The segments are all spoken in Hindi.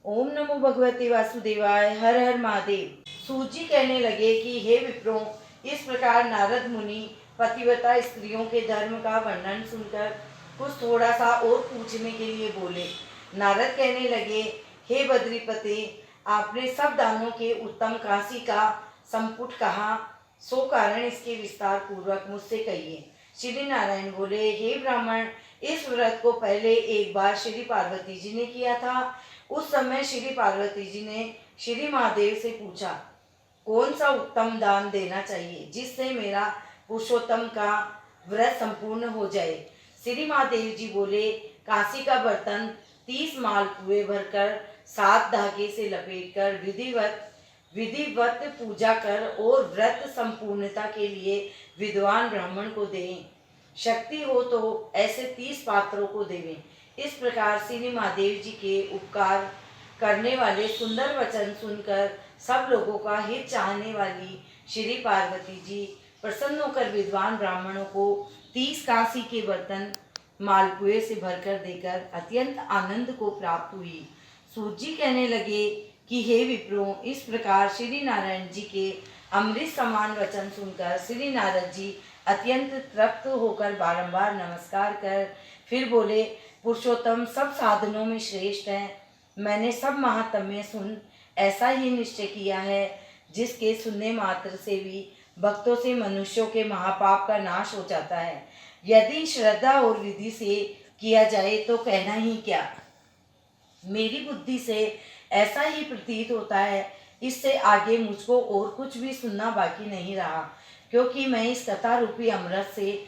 ओम नमो भगवते वासुदेवाय। हर हर महादेव। सूत जी कहने लगे कि हे विप्रों, इस प्रकार नारद मुनि पतिव्रता स्त्रियों के धर्म का वर्णन सुनकर कुछ थोड़ा सा और पूछने के लिए बोले। नारद कहने लगे, हे बद्रीपते, आपने सब दानों के उत्तम काशी का संपुट कहा, सो कारण इसके विस्तार पूर्वक मुझसे कहिए। श्री नारायण बोले, हे ब्राह्मण, इस व्रत को पहले एक बार श्री पार्वती जी ने किया था। उस समय श्री पार्वती जी ने श्री महादेव से पूछा, कौन सा उत्तम दान देना चाहिए जिससे मेरा पुरुषोत्तम का व्रत संपूर्ण हो जाए। श्री महादेव जी बोले, काशी का बर्तन 30 मालपुए भरकर 7 धागे से लपेटकर विधिवत पूजा कर और व्रत संपूर्णता के लिए विद्वान ब्राह्मण को दें। शक्ति हो तो ऐसे 30 पात्रों को देवें। इस प्रकार श्री महादेव जी के उपकार करने वाले सुंदर वचन सुनकर सब लोगों का हित चाहने वाली श्री पार्वती जी प्रसन्न होकर विद्वान ब्राह्मणों को 30 कांसी के बर्तन मालपुए से भरकर देकर अत्यंत आनंद को प्राप्त हुई। सूत जी कहने लगे कि हे विप्रों, इस प्रकार श्री नारायण जी के अमृत समान वचन सुनकर श्री नारद जी अत्यंत तृप्त होकर बारंबार नमस्कार कर फिर बोले, पुरुषोत्तम सब साधनों में श्रेष्ठ है। मैंने सब महात्म्य सुन ऐसा ही निश्चय किया है जिसके सुनने मात्र से भी भक्तों से मनुष्यों के महापाप का नाश हो जाता है। यदि श्रद्धा और विधि से किया जाए तो कहना ही क्या। मेरी बुद्धि से ऐसा ही प्रतीत होता है। इससे आगे मुझको और कुछ भी सुनना बाकी नहीं रहा, क्योंकि मैं इस कथा रूपी अमृत से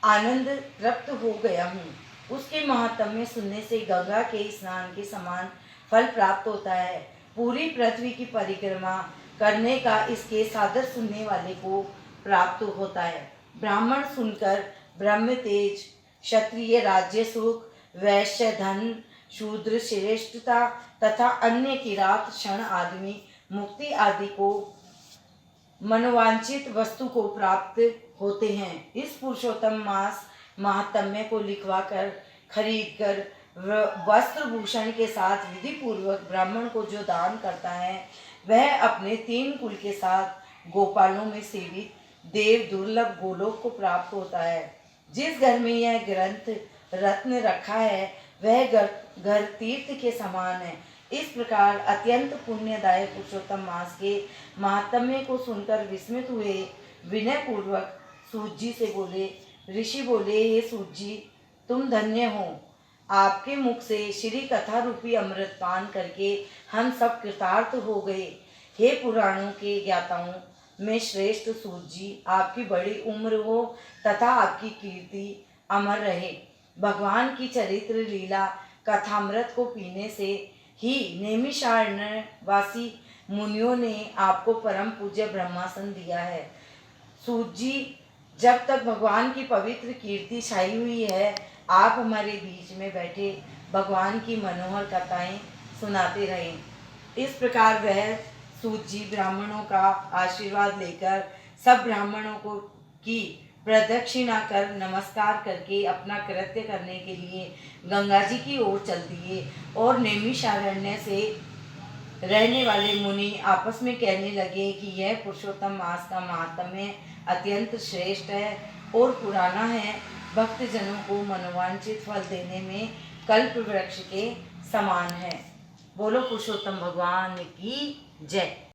आनंद तृप्त हो गया हूँ। उसके महात्म्य सुनने से गंगा के स्नान के समान फल प्राप्त होता है। पूरी पृथ्वी की परिक्रमा करने का इसके सादर सुनने वाले को प्राप्त होता है। ब्राह्मण सुनकर ब्रह्म तेज, क्षत्रिय राज्य सुख, वैश्य धन, शूद्र श्रेष्ठता तथा अन्य किरात क्षण आदमी मुक्ति आदि को मनोवांछित वस्तु को प्राप्त होते हैं। इस पुरुषोत्तम मास महात्म्य को लिखवा कर खरीद कर वस्त्र भूषण के साथ विधि पूर्वक ब्राह्मण को जो दान करता है, वह अपने 3 कुल के साथ गोपालों में सेवित देव दुर्लभ गोलोक को प्राप्त होता है। जिस घर में यह ग्रंथ रत्न रखा है, वह घर तीर्थ के समान है। इस प्रकार अत्यंत पुण्यदायक पुरुषोत्तम मास के महात्म्य को सुनकर विस्मित हुए विनय पूर्वक सूत जी से बोले। ऋषि बोले, हे सूत जी, तुम धन्य हो। आपके मुख से श्री कथा रूपी अमृत पान करके हम सब कृतार्थ हो गए। हे पुराणों के ज्ञाताओं में श्रेष्ठ सूत जी, आपकी बड़ी उम्र हो तथा आपकी कीर्ति अमर रहे। भगवान की चरित्र लीला कथामृत को पीने से ही नैमिषारण्यवासी मुनियों ने आपको परम पूज्य ब्रह्मासन दिया है। सूत जी, जब तक भगवान की पवित्र कीर्ति छाई हुई है, आप हमारे बीच में बैठे भगवान की मनोहर कथाएं सुनाते रहें। इस प्रकार वह सूत जी ब्राह्मणों का आशीर्वाद लेकर सब ब्राह्मणों को की प्रदक्षिणा कर नमस्कार करके अपना कृत्य करने के लिए गंगा जी की ओर चल दिए। और नैमिषारण्य से रहने वाले मुनि आपस में कहने लगे कि यह पुरुषोत्तम मास का महात्म्य अत्यंत श्रेष्ठ है और पुराना है। भक्तजनों को मनोवांछित फल देने में कल्प वृक्ष के समान है। बोलो पुरुषोत्तम भगवान की जय।